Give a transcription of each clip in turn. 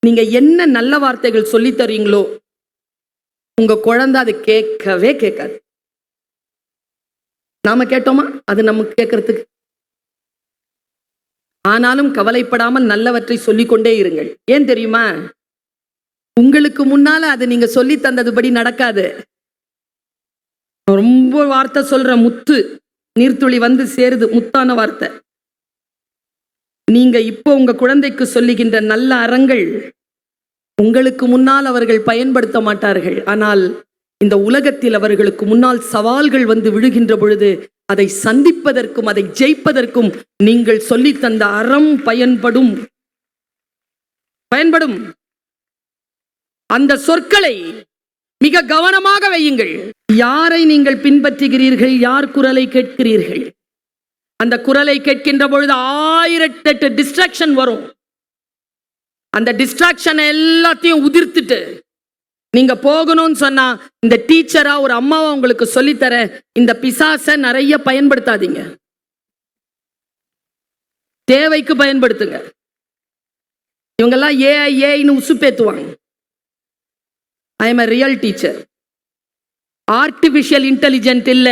நீங்க என்ன நல்ல வார்த்தைகள் சொல்லி தரீங்களோ உங்க குழந்தை அது கேட்கவே கேட்காது. நாம கேட்டோமா அது நமக்கு கேட்கறதுக்கு? ஆனாலும் கவலைப்படாமல் நல்லவற்றை சொல்லிக்கொண்டே இருங்கள். ஏன் தெரியுமா? உங்களுக்கு முன்னால அது நீங்க சொல்லி தந்ததுபடி நடக்காது. ரொம்ப வார்த்தை சொல்ற முத்து நீர்த்துளி வந்து சேருது, முத்தான வார்த்தை. நீங்க இப்போ உங்க குழந்தைக்கு சொல்லுகின்ற நல்ல அறங்கள் உங்களுக்கு முன்னால் அவர்கள் பயன்படுத்த மாட்டார்கள். ஆனால் இந்த உலகத்தில் அவர்களுக்கு முன்னால் சவால்கள் வந்து விழுகின்ற பொழுது அதை சந்திப்பதற்கும் அதை ஜெயிப்பதற்கும் நீங்கள் சொல்லி தந்த அறம் பயன்படும். அந்த சொற்களை மிக கவனமாக வையுங்கள். யாரை நீங்கள் பின்பற்றுகிறீர்கள், யார் குரலை கேட்கிறீர்கள்? அந்த குரலை கேட்கின்ற பொழுது 1008 டிஸ்ட்ராக்ஷன் வரும். அந்த டிஸ்ட்ராக்ஷன் எல்லாத்தையும் உதிர்த்துட்டு நீங்க போகணும்னு சொன்னா, இந்த டீச்சரா ஒரு அம்மாவா உங்களுக்கு சொல்லித்தர, இந்த பிசாசை நிறைய பயன்படுத்தாதீங்க, தேவைக்கு பயன்படுத்துங்க. இவங்கெல்லாம் ஏஐன்னு உசுப்பேத்துவாங்க. I am a real teacher. Artificial intelligent இல்ல,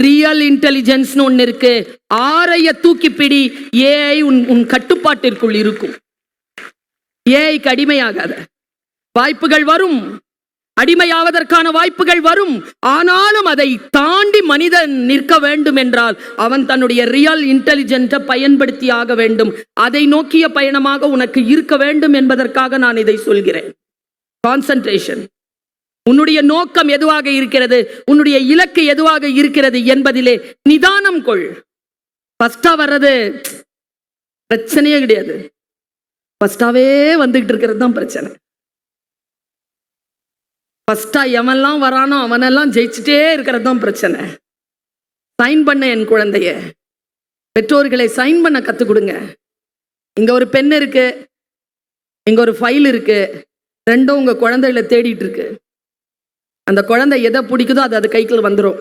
ரியல் இன்டெலிஜென்ஸ் ஒன்னு இருக்கு. ஆரைய தூக்கி பிடி, ஏஐ உன் கட்டுப்பாட்டிற்குள் இருக்கும். ஏஐக்கு அடிமையாகாத. வாய்ப்புகள் வரும், அடிமையாவதற்கான வாய்ப்புகள் வரும். ஆனாலும் அதை தாண்டி மனிதன் நிற்க வேண்டும் என்றால் அவன் தன்னுடைய ரியல் இன்டெலிஜென்ட்டை பயன்படுத்தி ஆக வேண்டும். அதை நோக்கிய பயணமாக உனக்கு இருக்க வேண்டும் என்பதற்காக நான் இதை சொல்கிறேன். கான்சன்ட்ரேஷன். உன்னுடைய நோக்கம் எதுவாக இருக்கிறது, உன்னுடைய இலக்கு எதுவாக இருக்கிறது என்பதிலே நிதானம் கொள். ஃபர்ஸ்டா வர்றது பிரச்சனையே கிடையாது, ஃபர்ஸ்டாவே வந்துகிட்டு இருக்கிறது தான் பிரச்சனை. ஃபர்ஸ்டா எவன்லாம் வரானோ அவனெல்லாம் ஜெயிச்சுட்டே இருக்கிறது தான் பிரச்சனை. சைன் பண்ண என் குழந்தைய, பெற்றோர்களை சைன் பண்ண கற்றுக் கொடுங்க. இங்க ஒரு பென் இருக்கு, இங்க ஒரு ஃபைல் இருக்கு, ரெண்டும் உங்க குழந்தைகளை தேடிட்டு இருக்கு. அந்த குழந்தை எதை பிடிக்குதோ அது கைக்குள்ள வந்துடும்.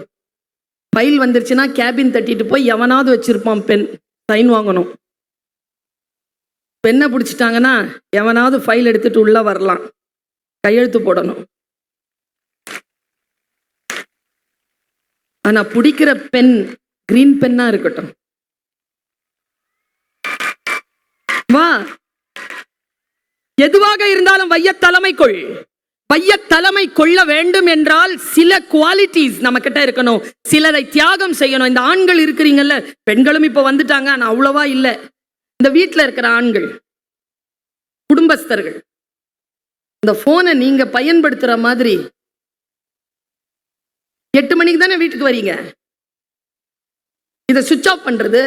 ஃபைல் வந்துருச்சுன்னா கேபின் தட்டிட்டு போய் எவனாவது வச்சிருப்பான் பென், சைன் வாங்கணும். பெண்ணை பிடிச்சிட்டாங்கன்னா எவனாவது ஃபைல் எடுத்துட்டு உள்ள வரலாம், கையெழுத்து போடணும். ஆனா பிடிக்கிற பென் கிரீன் பென்னா இருக்கட்டும். வா, எதுவாக இருந்தாலும் வைய தலைமை கொள். வைய தலைமை கொள்ள வேண்டும் என்றால் சில குவாலிட்டிஸ் நம்ம கிட்ட இருக்கணும், சிலரை தியாகம் செய்யணும். இந்த ஆண்கள் இருக்கிறீங்கல்ல, பெண்களும் இப்ப வந்துட்டாங்க, ஆனா அவ்வளவா இல்ல. இந்த வீட்டில் இருக்கிற ஆண்கள், குடும்பஸ்தர்கள், இந்த போனை நீங்க பயன்படுத்துற மாதிரி 8 மணிக்கு தானே வீட்டுக்கு வரீங்க, இதை சுவிட்ச் ஆஃப் பண்றது,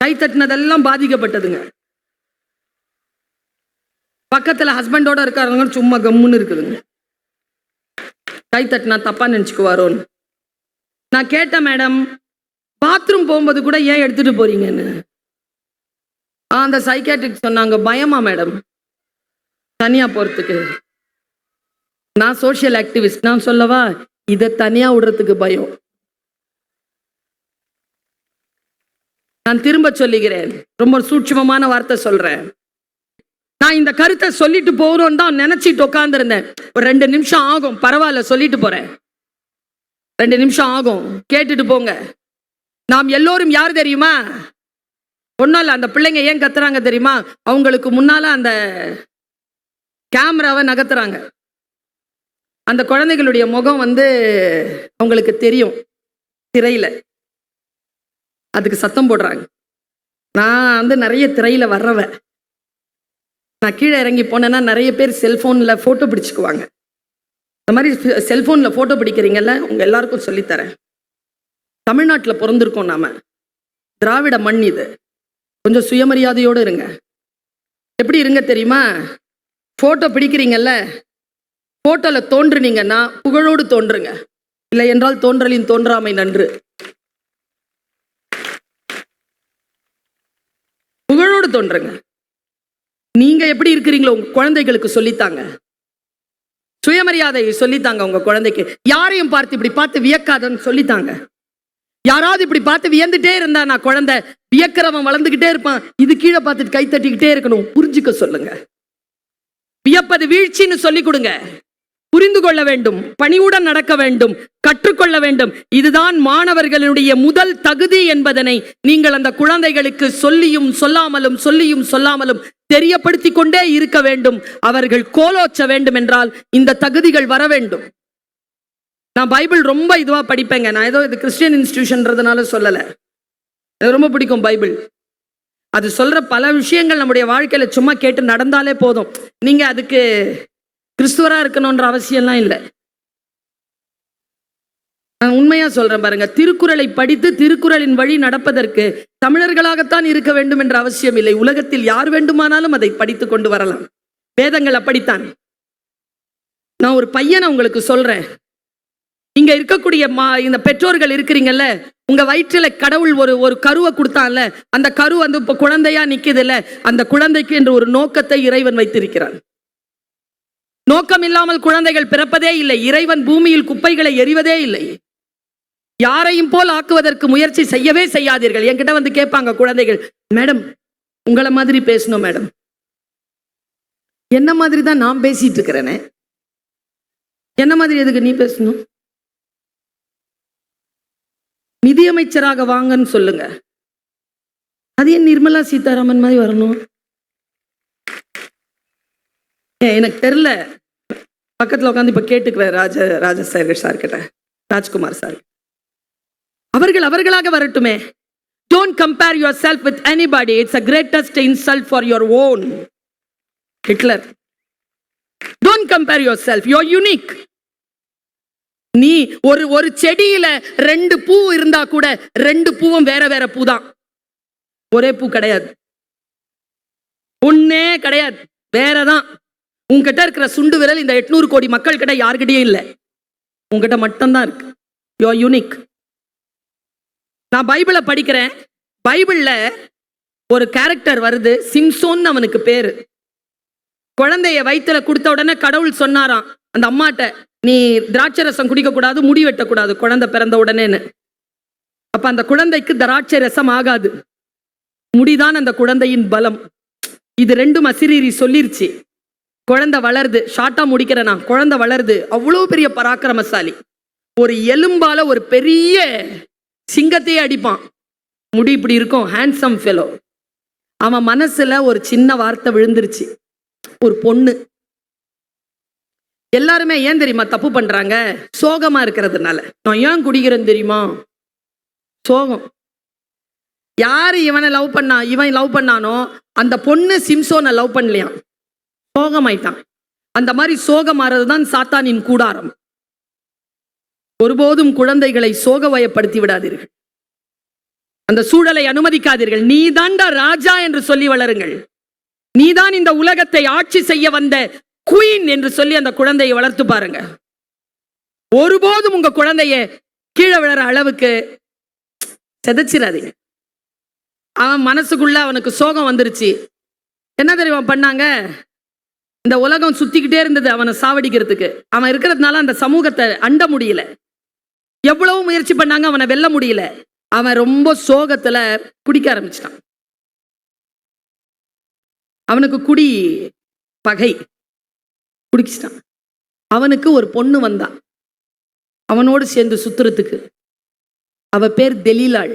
கை தட்டினதெல்லாம் பாதிக்கப்பட்டதுங்க. பக்கத்துல ஹஸ்பண்டோட இருக்காருங்க, சும்மா கம்முன்னு இருக்குதுங்க. கை தட்டினா தப்பா நினைச்சுக்குவாரோன்னு நான் கேட்டேன், மேடம் பாத்ரூம் போகும்போது கூட ஏன் எடுத்துட்டு போறீங்கன்னு. அந்த சைக்காட்ரிஸ்ட் சொன்னாங்க, பயமா மேடம் தனியா போறதுக்கு. நான் சோஷியல் ஆக்டிவிஸ்ட், நான் சொல்லவா, இதை தனியா விடுறதுக்கு பயம். நான் திரும்ப சொல்லுகிறேன், ரொம்ப சூட்சுமமான வார்த்தை சொல்றேன். நான் இந்த கருத்தை சொல்லிட்டு போறோம் தான் நினைச்சிட்டு உட்கார்ந்துருந்தேன். ஒரு 2 நிமிஷம் ஆகும், பரவாயில்ல சொல்லிட்டு போறேன். 2 நிமிஷம் ஆகும், கேட்டுட்டு போங்க. நாம் எல்லோரும் யார் தெரியுமா? ஒன்றும் இல்லை, அந்த பிள்ளைங்க ஏன் கத்துறாங்க தெரியுமா? அவங்களுக்கு முன்னால அந்த கேமராவை நகர்த்துறாங்க. அந்த குழந்தைகளுடைய முகம் அவங்களுக்கு தெரியும் திரையில, அதுக்கு சத்தம் போடுறாங்க. நான் நிறைய திரையில வர்றவன். நான் கீழே இறங்கி போனேன்னா நிறைய பேர் செல்போன்ல போட்டோ பிடிச்சுக்குவாங்க. இந்த மாதிரி செல்போன்ல போட்டோ பிடிக்கிறீங்கல்ல, உங்க எல்லாருக்கும் சொல்லித்தரேன். தமிழ்நாட்டில் பிறந்திருக்கோம் நாம, திராவிட மண் இது. கொஞ்சம் சுயமரியாதையோடு இருங்க. எப்படி இருங்க தெரியுமா? போட்டோ பிடிக்கிறீங்கல்ல, போட்டோல தோன்றுனீங்கன்னா புகழோடு தோன்றுங்க, இல்லை என்றால் தோன்றலின் தோன்றாமை நன்று. புகழோடு தோன்றுங்க. நீங்க எப்படி இருக்கிறீங்களோ உங்க குழந்தைகளுக்கு சொல்லித்தாங்க. சுயமரியாதை சொல்லித்தாங்க உங்க குழந்தைக்கு. யாரையும் பார்த்து இப்படி பார்த்து வியக்காதன்னு சொல்லித்தாங்க. யாராவது இப்படி பார்த்து வியந்துட்டே இருந்தா நான் குழந்தை, வியக்கிறவன் வளர்ந்துகிட்டே இருப்பான். இது கீழே பார்த்துட்டு கை தட்டிக்கிட்டே இருக்கணும். புரிஞ்சுக்க சொல்லுங்க. வியப்பது வீழ்ச்சின்னு சொல்லி கொடுங்க. புரிந்து கொள்ள வேண்டும், பணிவுடன் நடக்க வேண்டும், கற்றுக்கொள்ள வேண்டும். இதுதான் மாணவர்களுடைய முதல் தகுதி என்பதனை நீங்கள் அந்த குழந்தைகளுக்கு சொல்லியும் சொல்லாமலும் தெரியப்படுத்தி கொண்டே இருக்க வேண்டும். அவர்கள் கோலோச்ச வேண்டும் என்றால் இந்த தகுதிகள் வர வேண்டும். நான் பைபிள் ரொம்ப இதுவா படிப்பேங்க. நான் ஏதோ இது கிறிஸ்டியன் இன்ஸ்டிடியூஷன்றதுனால சொல்லல, எனக்கு ரொம்ப பிடிக்கும் பைபிள். அது சொல்ற பல விஷயங்கள் நம்முடைய வாழ்க்கையில சும்மா கேட்டு நடந்தாலே போதும். நீங்க அதுக்கு கிறிஸ்துவரா இருக்கணும்ன்ற அவசியம்லாம் இல்லை. நான் உண்மையா சொல்றேன் பாருங்க, திருக்குறளை படித்து திருக்குறளின் வழி நடப்பதற்கு தமிழர்களாகத்தான் இருக்க வேண்டும் என்ற அவசியம் இல்லை. உலகத்தில் யார் வேண்டுமானாலும் அதை படித்து கொண்டு வரலாம். வேதங்கள் அப்படித்தான். நான் ஒரு பையனை உங்களுக்கு சொல்றேன். இங்க இருக்கக்கூடிய இந்த பெற்றோர்கள் இருக்கிறீங்கல்ல, உங்க வயிற்றுல கடவுள் ஒரு கருவை கொடுத்தான்ல, அந்த கரு வந்து இப்ப குழந்தையா நிக்குது இல்ல, அந்த குழந்தைக்கு என்று ஒரு நோக்கத்தை இறைவன் வைத்திருக்கிறான். நோக்கம் இல்லாமல் குழந்தைகள் பிறப்பதே இல்லை. இறைவன் பூமியில் குப்பைகளை எறிவதே இல்லை. யாரையும் போல் ஆக்குவதற்கு முயற்சி செய்யவே செய்யாதீர்கள். என்கிட்ட வந்து கேட்பாங்க குழந்தைகள், மேடம் உங்களை மாதிரி பேசணும் மேடம். என்ன மாதிரி தான் நான் பேசிட்டு இருக்கிறேனே, என்ன மாதிரி எதுக்கு நீ பேசணும்? நிதியமைச்சராக வாங்கன்னு சொல்லுங்க. அது ஏன் நிர்மலா சீதாராமன் மாதிரி வரணும்? எனக்கு தெரியல. பக்கத்துல உட்காந்து இப்ப கேட்டுக்குவேன் ராஜசேகர் சார் கிட்ட, ராஜ்குமார் சார். அவர்களாக வரட்டுமே. Don't compare yourself with anybody. It's a greatest insult for your own. Hitler. Don't compare yourself. You're unique. நீ ஒரு செடியில 2 பூ இருந்தா கூட 2 பூவும் வேற வேற பூ தான், ஒரே பூ கிடையாது. ஒன்னே கிடையாது, வேறதான். உங்ககிட்ட இருக்கிற சுண்டு விரல் இந்த 800 கோடி மக்கள் கிட்ட யாருக்கிட்டே இல்லை, உங்ககிட்ட மட்டும்தான் இருக்கு. You are unique. நான் பைபிளை படிக்கிறேன். பைபிள்ல ஒரு கேரக்டர் வருது, சிம்சோன் அவனுக்கு பேரு. குழந்தைய வயிற்றுல கொடுத்த உடனே கடவுள் சொன்னாராம் அந்த அம்மாட்ட, நீ திராட்சை ரசம் குடிக்க கூடாது, முடி வெட்டக்கூடாது குழந்தை பிறந்த உடனேன்னு. அப்ப அந்த குழந்தைக்கு திராட்சை ரசம் ஆகாது, முடிதான் அந்த குழந்தையின் பலம். இது ரெண்டும் அசிரீரி சொல்லிருச்சு. குழந்தை வளருது. ஷார்ட்டா முடிக்கிறேனா, குழந்தை வளருது. அவ்வளவு பெரிய பராக்கிரமசாலி. ஒரு எலும்பால ஒரு பெரிய சிங்கத்தையே அடிப்பான். முடி இப்படி இருக்கும், ஹேண்ட்ஸம் ஃபெலோ. அவன் மனசுல ஒரு சின்ன வார்த்தை விழுந்துருச்சு, ஒரு பொண்ணு. எல்லாருமே ஏன் தெரியுமா தப்பு பண்றாங்க? சோகமா இருக்கிறதுனால. நான் ஏன் குடிக்கிறேன்னு தெரியுமா? சோகம். யாரு இவனை இவன் லவ் பண்ணானோ அந்த பொண்ணு சிம்சோனை லவ் பண்ணலையாம், சோகமாயிட்டான். அந்த மாதிரி சோகமாறதுதான் சாத்தானின் கூடாரம். ஒருபோதும் குழந்தைகளை சோகவயப்படுத்தி விடாதீர்கள். அந்த சூழலை அனுமதிக்காதீர்கள். நீதான்டா ராஜா என்று சொல்லி வளருங்கள். நீதான் இந்த உலகத்தை ஆட்சி செய்ய வந்த குயின் என்று சொல்லி அந்த குழந்தையை வளர்த்து பாருங்க. ஒருபோதும் உங்க குழந்தைய கீழே விழற அளவுக்கு செதைச்சிடாதீங்க. அவன் மனசுக்குள்ள அவனுக்கு சோகம் வந்துருச்சு. என்ன தெரியுமா பண்ணாங்க? இந்த உலகம் சுத்திக்கிட்டே இருந்தது அவனை சாவடிக்கிறதுக்கு. அவன் இருக்கிறதுனால அந்த சமூகத்தை அண்ட முடியல. எவ்வளவு முயற்சி பண்ணாங்க, அவனை வெல்ல முடியல. அவன் ரொம்ப சோகத்துல குடிக்க ஆரம்பிச்சிட்டான். அவனுக்கு குடி பகை, குடிச்சிட்டான். அவனுக்கு ஒரு பொண்ணு வந்தா அவனோடு சேர்ந்து சுத்துறதுக்கு. அவ பேர் தெலீலாள்.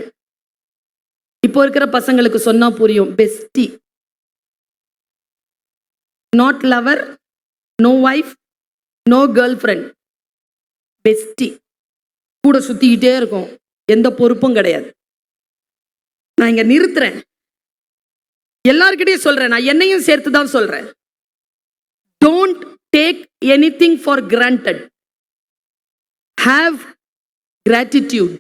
இப்போ இருக்கிற பசங்களுக்கு சொன்னா புரியும். Bestie, not lover, no wife, no girlfriend, bestie. கூட சுத்திக்கிட்டே இருக்கும், எந்த பொறுப்பும் கிடையாது. நான் இங்க நிறுத்துறேன். எல்லார்கிட்டையும் சொல்றேன், நான் என்னையும் சேர்த்து தான் சொல்றேன். Don't take anything for granted. Have gratitude.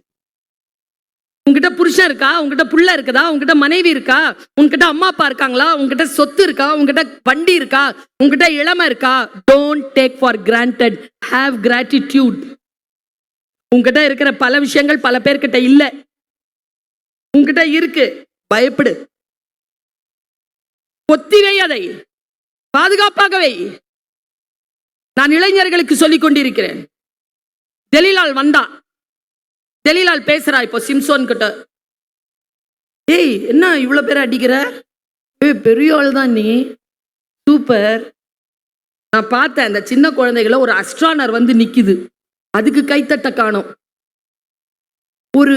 உங்ககிட்ட புருஷன் இருக்கா, உங்ககிட்ட புள்ள இருக்குதா, உங்ககிட்ட மனைவி இருக்கா, உங்ககிட்ட அம்மா அப்பா இருக்காங்களா, உங்ககிட்ட சொத்து இருக்கா, உங்ககிட்ட வண்டி இருக்கா, உங்ககிட்ட இளமை இருக்கா, don't take for granted. Have gratitude. உங்ககிட்ட இருக்கிற பல விஷயங்கள் பல பேர்கிட்ட இல்ல, உங்ககிட்ட இருக்கு. பயப்படு, பொத்திவை, அதை பாதுகாப்பாகவே. நான் இளைஞர்களுக்கு சொல்லிக் கொண்டிருக்கிறேன். தெலீலாள் வந்தா, தெலீலாள் பேசுறா இப்போ சிம்சோன் கிட்ட, ஏய் என்ன இவ்வளவு பேர் அடிக்கிற, ஏய் பெரிய ஆள் தான் நீ, சூப்பர். நான் பார்த்தேன் அந்த சின்ன குழந்தைகளை ஒரு அஸ்ட்ரானர் வந்து நிக்குது, அதுக்கு கைத்தட்ட காணோம். ஒரு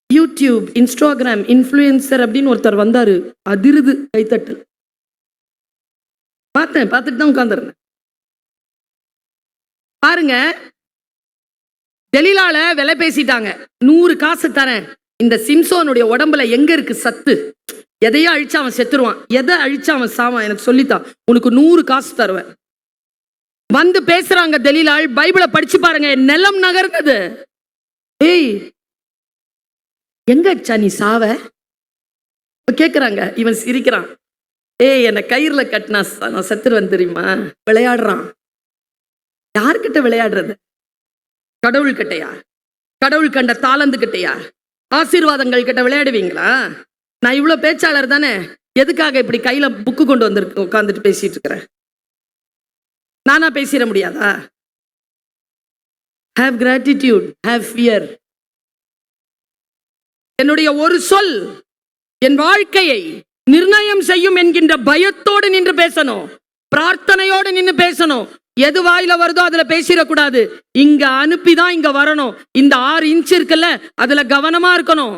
யூடியூப் இன்ஸ்டாகிராம் இன்ஃப்ளூயன்சர் அப்படின்னு ஒருத்தர் வந்தாரு, அதிருது கைத்தட்டு. பார்த்தேன், பார்த்துட்டு தான் உட்கார்ந்துருந்தேன். பாருங்க, தெலீலால விலை பேசிட்டாங்க, 100 காசு தரேன். இந்த சிம்சோனுடைய உடம்புல எங்க இருக்கு சத்து, எதையோ அழிச்சு அவன் செத்துருவான், எதை அழிச்சு அவன் சாவான் எனக்கு சொல்லித்தான், உனக்கு 100 காசு தருவேன். வந்து பேசுறாங்க தெலீலாள், பைபிளை படிச்சு பாருங்க, நிலம் நகர்ந்தது. ஏய் எங்க அடிச்சா நீ சாவ கேக்குறாங்க. இவன் சிரிக்கிறான், ஏய் என்ன கயிறுல கட்டினா நான் செத்துருவேன் தெரியுமா. விளையாடுறான். யார்கிட்ட விளையாடுறது? கடவுள் கிட்டையா? கடவுள் கண்ட தாளந்து கிட்டையா? ஆசீர்வாதங்கள் கிட்ட விளையாடுவீங்களா? நான் இவ்வளவு பேச்சாளர் தானே, எதுக்காக இப்படி கையில புக்கு கொண்டு வந்திருக்கு உட்காந்துட்டு பேசிட்டு இருக்கிறேன்? நானா பேசிட முடியாதா? Have gratitude, have fear. என்னுடைய ஒரு சொல் என் வாழ்க்கையை நிர்ணயம் செய்யும் என்கின்ற பயத்தோடு நின்று பேசணும், பிரார்த்தனையோடு நின்று பேசணும். எது வாயில வருதோ அதுல பேசிடக்கூடாது. இங்க அனுப்பிதான் இங்க வரணும். இந்த 6 இன்ச் இருக்குல்ல, அதுல கவனமா இருக்கணும்.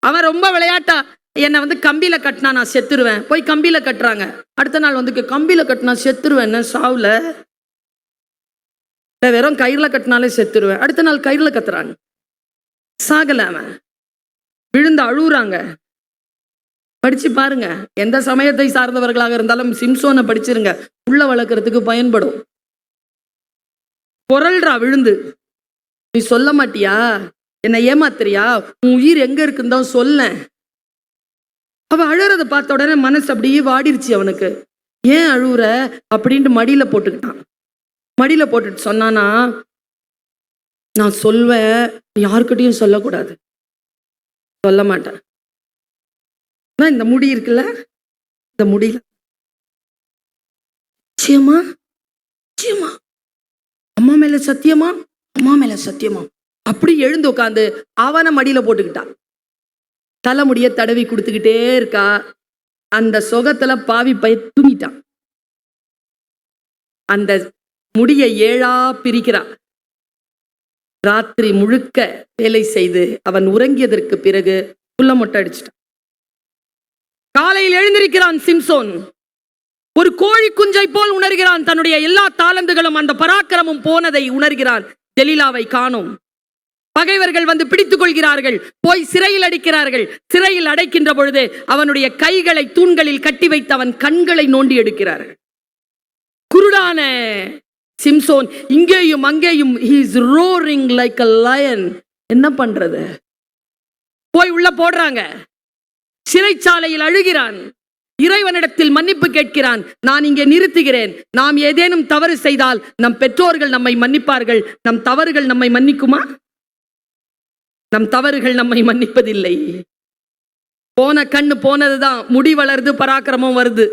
அவன் ரொம்ப விளையாட்டா என்னை வந்து கம்பியில கட்டினா நான் செத்துருவேன், போய் கம்பியில கட்டுறாங்க. அடுத்த நாள் வந்து கம்பியில கட்டினா செத்துருவேன், சாவுல வெறும் கயிறுல கட்டினாலே செத்துருவேன். அடுத்த நாள் கயிறுல கத்துறாங்க, சாகல, அவன் விழுந்து அழுகுறாங்க. படிச்சு பாருங்க, எந்த சமயத்தை சார்ந்தவர்களாக இருந்தாலும் சிம்சோனை படிச்சிருங்க, உள்ள வளர்க்கறதுக்கு பயன்படும். பொருள்றா விழுந்து, நீ சொல்ல மாட்டியா, என்ன ஏமாத்துறியா, உன் உயிர் எங்க இருக்குன்னு தான் சொல்ல. அவ அழுறத பார்த்த உடனே மனசு அப்படியே வாடிருச்சு அவனுக்கு. ஏன் அழுவுற அப்படின்ட்டு மடியில போட்டுக்கிட்டான். மடியில போட்டுட்டு சொன்னானா, நான் சொல்வேன், யாருக்கிட்டையும் சொல்லக்கூடாது, சொல்ல மாட்டேன். இந்த முடி இருக்குல்ல, இந்த முடியல நிச்சயமா நிச்சயமா அம்மா மேல சத்தியமா, அம்மா மேல சத்தியமா, அப்படி எழுந்து உட்காந்து அவனை மடியில போட்டுக்கிட்டான். தலைமுடிய தடவி கொடுத்துக்கிட்டே இருக்கா. அந்த சொகத்துல பாவி பய தூங்கிட்டான். அந்த முடிய 7ஆ பிரிக்கிறான். ராத்திரி முழுக்க வேலை செய்து அவன் உறங்கியதற்கு பிறகு புள்ள மொட்டை அடிச்சிட்டான். காலையில் எழுந்திருக்கிறான் சிம்சோன், ஒரு கோழி குஞ்சை போல் உணர்கிறான். தன்னுடைய எல்லா தாளந்துகளும் அந்த பராக்கிரமும் போனதை உணர்கிறான். தெலீலாவை காணோம். பகைவர்கள் வந்து பிடித்துக் கொள்கிறார்கள், போய் சிறையில் அடைக்கிறார்கள். சிறையில் அடைக்கின்ற பொழுது அவனுடைய கைகளை தூண்களில் கட்டி வைத்து அவன் கண்களை நோண்டி எடுக்கிறார்கள். குருடான சிம்சோன் இங்கேயும் அங்கேயும், he is roaring like a lion. என்ன பண்றது? போய் உள்ள போடுறாங்க. சிறைச்சாலையில் அழுகிறான். இறைவனிடத்தில் மன்னிப்பு கேட்கிறான். நான் இங்கே நிறுத்துகிறேன். நாம் ஏதேனும் தவறு செய்தால் நம் பெற்றோர்கள் நம்மை மன்னிப்பார்கள், நம் தவறுகள் நம்மை மன்னிக்குமா? நம் தவறுகள் நம்மை மன்னிப்பதில்லை. போன கண்ணு போனதுதான், முடி வளருது, பராக்கிரமம் வருது.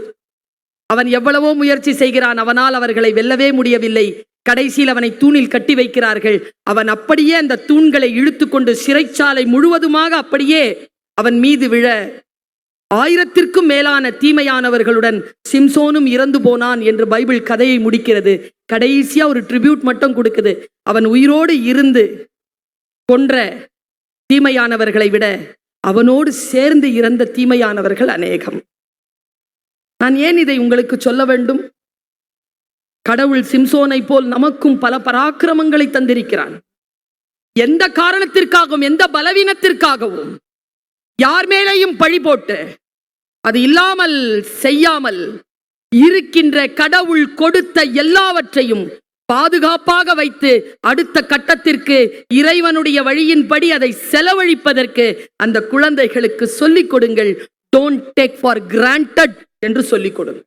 அவன் எவ்வளவோ முயற்சி செய்கிறான், அவனால் அவர்களை வெல்லவே முடியவில்லை. கடைசியில் அவனை தூணில் கட்டி வைக்கிறார்கள். அவன் அப்படியே அந்த தூண்களை இழுத்து கொண்டு சிறைச்சாலை முழுவதுமாக அப்படியே அவன் மீது விழ 1000ற்கும் மேலான தீமையானவர்களுடன் சிம்சோனும் இறந்து போனான் என்று பைபிள் கதையை முடிக்கிறது. கடைசியா ஒரு ட்ரிபியூட் மட்டும் கொடுக்குது. அவன் உயிரோடு இருந்து கொன்ற தீமையானவர்களை விட அவனோடு சேர்ந்து இறந்த தீமையானவர்கள் அநேகம். நான் ஏன் இதை உங்களுக்கு சொல்ல வேண்டும்? கடவுள் சிம்சோனை போல் நமக்கும் பல பராக்கிரமங்களை தந்திருக்கிறான். எந்த காரணத்திற்காகவும் எந்த பலவீனத்திற்காகவும் யார் மேலேயும் பழி போட்டு அது இல்லாமல் செய்யாமல் இருக்கின்ற கடவுள் கொடுத்த எல்லாவற்றையும் பாதுகாப்பாக வைத்து அடுத்த கட்டத்திற்கு இறைவனுடைய வழியின்படி அதை செலவழிப்பதற்கு அந்த குழந்தைகளுக்கு சொல்லிக் கொடுங்கள். டோன்ட் டேக் ஃபார் கிராண்டட் என்று சொல்லிக் கொடுங்கள்.